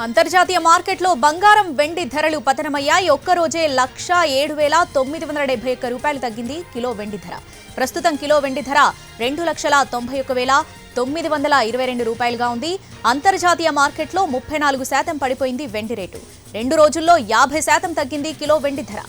అంతర్జాతీయ మార్కెట్లో బంగారం వెండి ధరలు పతనమయ్యాయి. ఒక్కరోజే 1,07,971 రూపాయలు తగ్గింది కిలో వెండి ధర. ప్రస్తుతం కిలో వెండి ధర 2,91,922 రూపాయలుగా ఉంది. అంతర్జాతీయ మార్కెట్లో 34% పడిపోయింది వెండి రేటు. 2 రోజుల్లో 50% తగ్గింది కిలో వెండి ధర.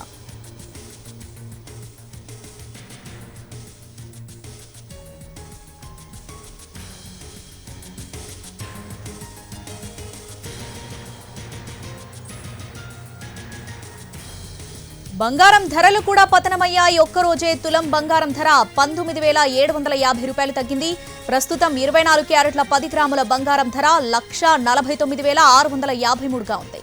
బంగారం ధరలు కూడా పతనమయ్యాయి. ఒక్కరోజే తులం బంగారం ధర 19,750 రూపాయలు తగ్గింది. ప్రస్తుతం 24 క్యారెట్ల 10 గ్రాముల బంగారం ధర 1,49,653గా ఉంది.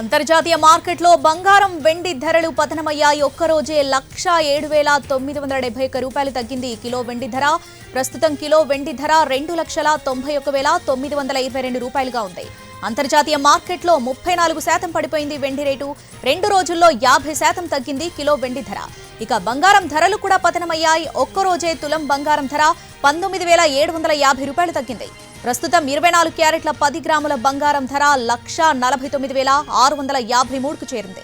అంతర్జాతీయ మార్కెట్లో బంగారం వెండి ధరలు పతనమయ్యాయి. ఒక్కరోజే 1,07,971 రూపాయలు తగ్గింది కిలో వెండి ధర. ప్రస్తుతం కిలో వెండి ధర 2,91,922 రూపాయలుగా ఉంది. అంతర్జాతీయ మార్కెట్లో 34% పడిపోయింది వెండి రేటు. 2 రోజుల్లో 50% తగ్గింది కిలో వెండి ధర. ఇక బంగారం ధరలు కూడా పతనమయ్యాయి. ఒక్కరోజే తులం బంగారం ధర 19,750 రూపాయలు తగ్గింది. ప్రస్తుతం 24 క్యారెట్ల 10 గ్రాముల బంగారం ధర 1,49,653కు చేరింది.